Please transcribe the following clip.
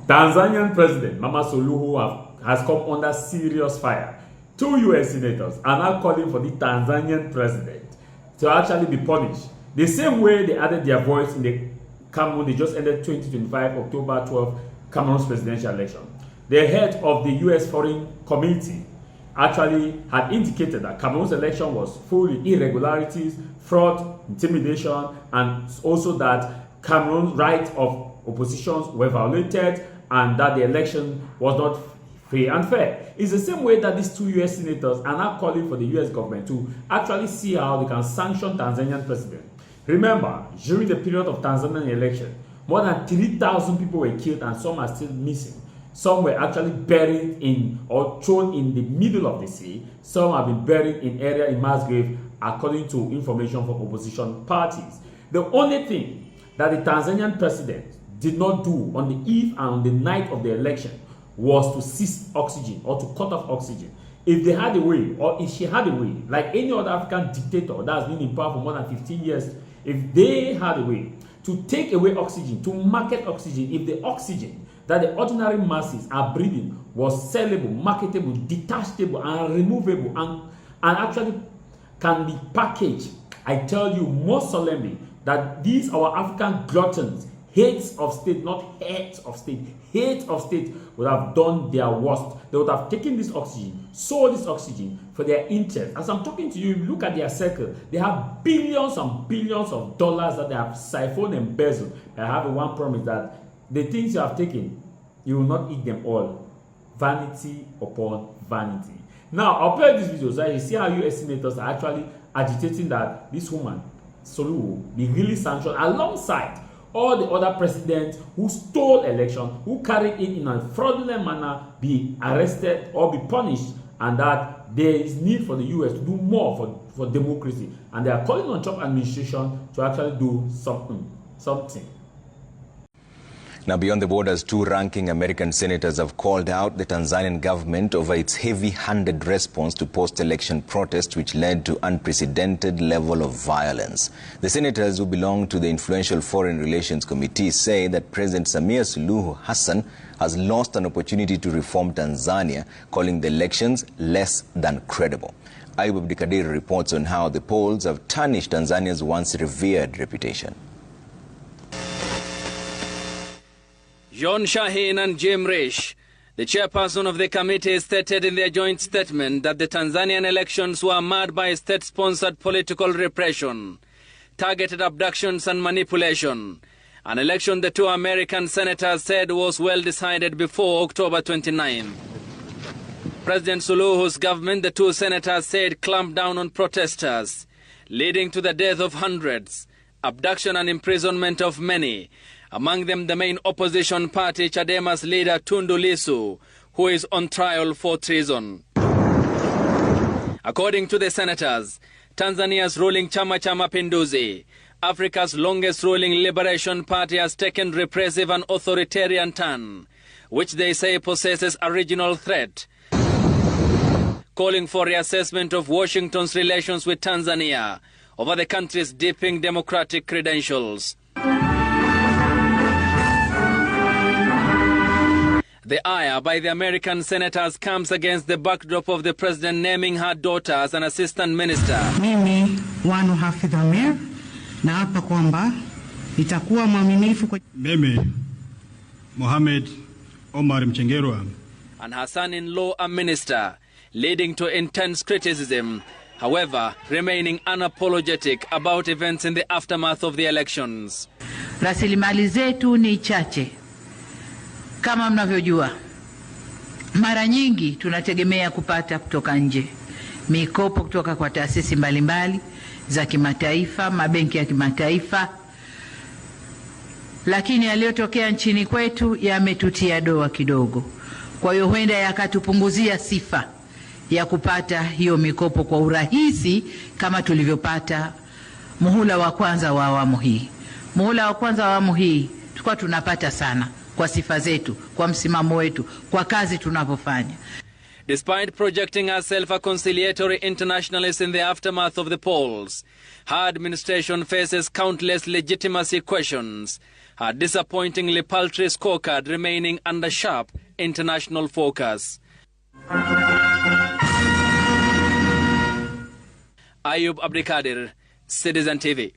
Tanzanian President Mama Suluhu has come under serious fire. 2 US senators are now calling for the Tanzanian president to actually be punished. The same way they added their voice in the Cameroon, they just ended 2025 October 12 Cameroon's presidential election. The head of the US Foreign Committee actually had indicated that Cameroon's election was full of irregularities, fraud, intimidation, and also that Cameroon's rights of oppositions were violated and that the election was not free and fair. It's the same way that these 2 US senators are now calling for the US government to actually see how they can sanction Tanzanian president. Remember, during the period of Tanzanian election, more than 3,000 people were killed and some are still missing. Some were actually buried in or thrown in the middle of the sea. Some have been buried in area in mass grave, according to information from opposition parties. The only thing that the Tanzanian president did not do on the eve and on the night of the election was to cease oxygen or to cut off oxygen. If they had a way, or if she had a way, like any other African dictator that has been in power for more than 15 years, if they had a way to take away oxygen, to market oxygen, if the oxygen that the ordinary masses are breathing was sellable, marketable, detachable, and removable, and actually can be packaged, I tell you most solemnly that these our African gluttons, hates of state, not heads of state, hate of state, would have done their worst. They would have taken this oxygen, sold this oxygen for their interest. As I'm talking to you, look at their circle. They have billions and billions of dollars that they have siphoned and embezzled. I have one promise that the things you have taken, you will not eat them all. Vanity upon vanity. Now, I'll play this video so you see how US senators are actually agitating that this woman, Suluhu, be really sanctioned alongside all the other presidents who stole election, who carried it in a fraudulent manner, be arrested or be punished, and that there is need for the US to do more for democracy. And they are calling on Trump administration to actually do something. Now, beyond the borders, 2 ranking American senators have called out the Tanzanian government over its heavy-handed response to post-election protests, which led to unprecedented level of violence. The senators, who belong to the influential Foreign Relations Committee, say that President Samia Suluhu Hassan has lost an opportunity to reform Tanzania, calling the elections less than credible. Ayub Abdikadir reports on how the polls have tarnished Tanzania's once revered reputation. John Shaheen and Jim Risch, the chairperson of the committee, stated in their joint statement that the Tanzanian elections were marred by state-sponsored political repression, targeted abductions and manipulation. An election the 2 American senators said was well decided before October 29. President Suluhu's government, the 2 senators said, clamped down on protesters, leading to the death of hundreds, abduction and imprisonment of many, among them the main opposition party Chadema's leader Tundu Lissu, who is on trial for treason. According to the senators, Tanzania's ruling Chama cha Mapinduzi, Africa's longest ruling liberation party, has taken repressive and authoritarian turn, which they say possesses a regional threat, calling for reassessment of Washington's relations with Tanzania over the country's deepening democratic credentials. The ire by the American senators comes against the backdrop of the president naming her daughter as an assistant minister. Mimi Wanu Hafidh Amir naapa kwamba nitakuwa mwaminifu kwa mimi Mohamed Omar Mchengerwa and her son-in-law a minister, leading to intense criticism, however remaining unapologetic about events in the aftermath of the elections. Rasilimali zetu ni chache. Kama mnavyojua, mara nyingi tunategemea kupata kutoka nje, mikopo kutoka kwa taasisi mbalimbali za kimataifa, mabenki ya kimataifa, lakini yaliyotokea nchini kwetu yametutia doa kidogo. Kwa hiyo huenda yakatupunguzia sifa ya kupata hiyo mikopo kwa urahisi kama tulivyopata muhula wa kwanza wa awamu hii. Muhula wa kwanza wa awamu hii tulikuwa tunapata sana kwa sifa zetu, kwa msimamo wetu, kwa kazi tunapofanya. Despite projecting herself a conciliatory internationalist in the aftermath of the polls, her administration faces countless legitimacy questions her disappointingly paltry scorecard remaining under sharp international focus. Ayub Abdikadir, Citizen TV.